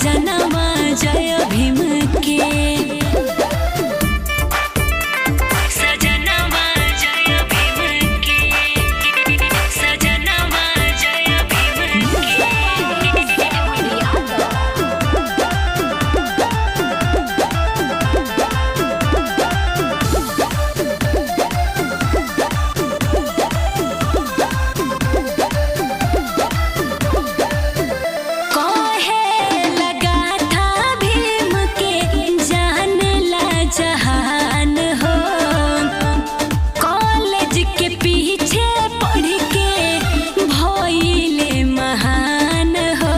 सजनवा जय भीम के सजनवा जय भीम के सजनवा जय भीम जहान हो कॉलेज के पीछे पढ़ के भइले महान हो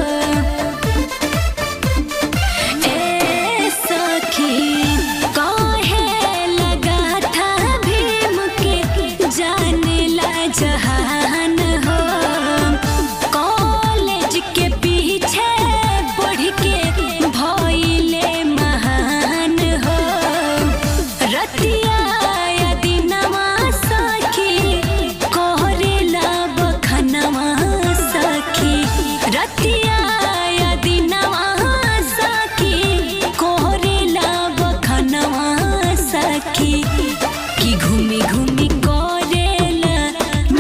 ए सखी कहे लगा था भीम के जानेला जहान हो कॉलेज के पीछे पढ़ के भइले महान हो रतिया दिनवा सखी कोहरेला बखनवा सखी रतिया दिनवा सखी कोहरेला बखनवा सखी कि घूमी घूमी कोरेला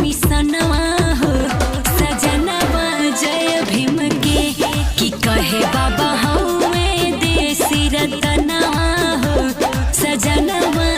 मिसनवा हो सजनवा जय भीम के कि कहे बाबा हमें देसी रतनवा हो सजनवा